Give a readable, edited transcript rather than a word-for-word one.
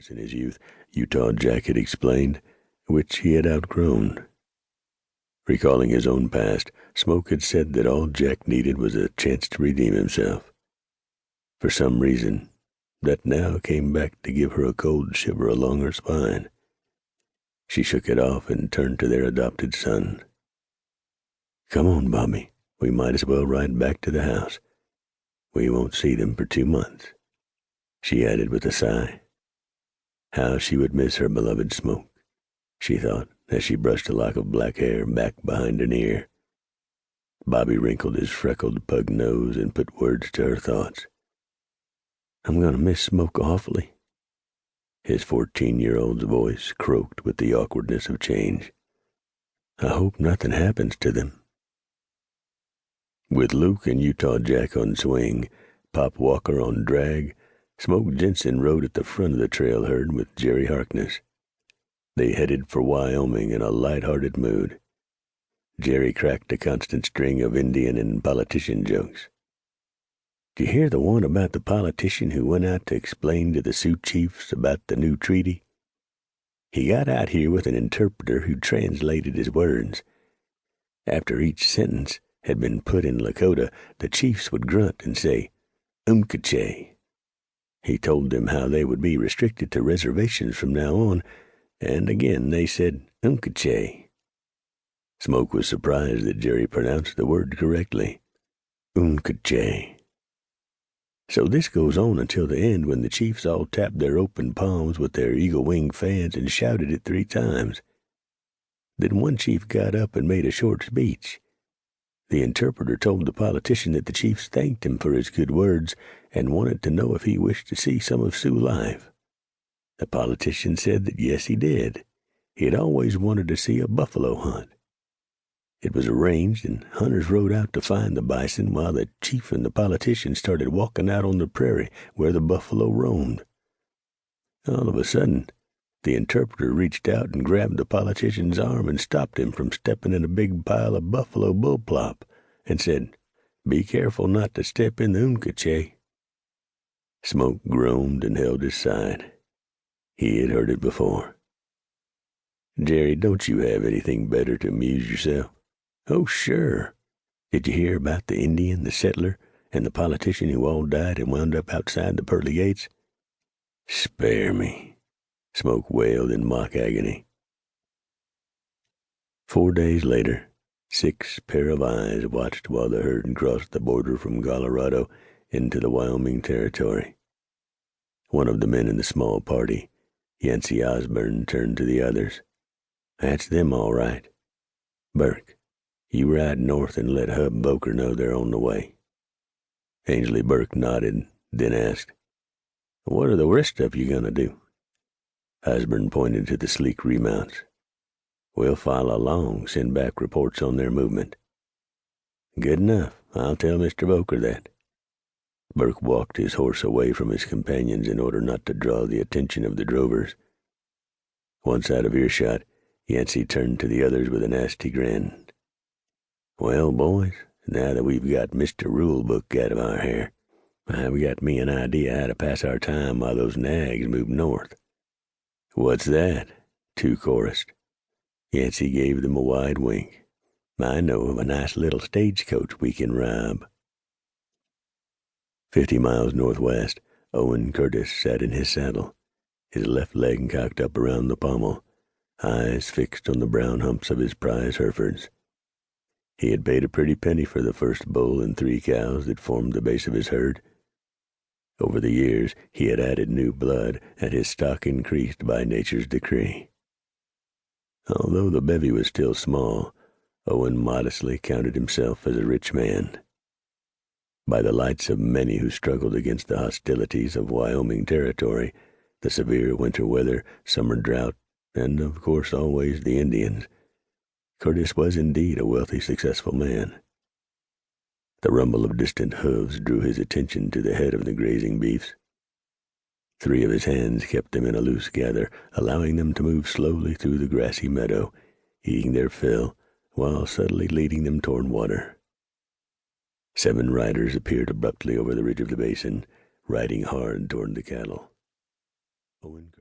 in his youth, Utah Jack had explained, which he had outgrown. Recalling his own past, Smoke had said that all Jack needed was a chance to redeem himself. For some reason, that now came back to give her a cold shiver along her spine. She shook it off and turned to their adopted son. "Come on, Bobby. We might as well ride back to the house. We won't see them for 2 months," she added with a sigh. How she would miss her beloved Smoke, she thought, as she brushed a lock of black hair back behind an ear. Bobby wrinkled his freckled pug nose and put words to her thoughts. "I'm going to miss Smoke awfully." His 14-year-old's voice croaked with the awkwardness of change. "I hope nothing happens to them." With Luke and Utah Jack on swing, Pop Walker on drag, Smoke Jensen rode at the front of the trail herd with Jerry Harkness. They headed for Wyoming in a light-hearted mood. Jerry cracked a constant string of Indian and politician jokes. "Did you hear the one about the politician who went out to explain to the Sioux chiefs about the new treaty? He got out here with an interpreter who translated his words. After each sentence had been put in Lakota, the chiefs would grunt and say, 'Umkache.' He told them how they would be restricted to reservations from now on, and again they said, 'Umkache.'" Smoke was surprised that Jerry pronounced the word correctly. "Umkache." "So this goes on until the end, when the chiefs all tapped their open palms with their eagle-wing fans and shouted it 3 times. Then one chief got up and made a short speech. The interpreter told the politician that the chiefs thanked him for his good words and wanted to know if he wished to see some of Sioux life. The politician said that yes, he did. He had always wanted to see a buffalo hunt. It was arranged, and hunters rode out to find the bison while the chief and the politician started walking out on the prairie where the buffalo roamed. All of a sudden, the interpreter reached out and grabbed the politician's arm and stopped him from stepping in a big pile of buffalo bullplop and said, 'Be careful not to step in the Umkache.'" Smoke groaned and held his side. He had heard it before. "Jerry, don't you have anything better to amuse yourself?" "Oh, sure. Did you hear about the Indian, the settler, and the politician who all died and wound up outside the pearly gates?" "Spare me," Smoke wailed in mock agony. 4 days later, 6 pair of eyes watched while the herd crossed the border from Colorado into the Wyoming territory. One of the men in the small party, Yancey Osborne, turned to the others. "That's them, all right. Burke, you ride north and let Hub Boker know they're on the way." Ainsley Burke nodded, then asked, "What are the rest of you going to do?" Osborne pointed to the sleek remounts. "We'll follow along, send back reports on their movement." "Good enough. I'll tell Mr. Boker that." Burke walked his horse away from his companions in order not to draw the attention of the drovers. Once out of earshot, Yancey turned to the others with a nasty grin. "Well, boys, now that we've got Mr. Rulebook out of our hair, I've got me an idea how to pass our time while those nags move north." "What's that?" 2 chorused. Yancey gave them a wide wink. "I know of a nice little stagecoach we can rob." 50 miles northwest, Owen Curtis sat in his saddle, his left leg cocked up around the pommel, eyes fixed on the brown humps of his prize Herefords. He had paid a pretty penny for the first bull and 3 cows that formed the base of his herd. Over the years, he had added new blood, and his stock increased by nature's decree. Although the bevy was still small, Owen modestly counted himself as a rich man. By the lights of many who struggled against the hostilities of Wyoming territory, the severe winter weather, summer drought, and, of course, always the Indians, Curtis was indeed a wealthy, successful man. The rumble of distant hooves drew his attention to the head of the grazing beefs. 3 of his hands kept them in a loose gather, allowing them to move slowly through the grassy meadow, eating their fill, while subtly leading them toward water. 7 riders appeared abruptly over the ridge of the basin, riding hard toward the cattle. Owen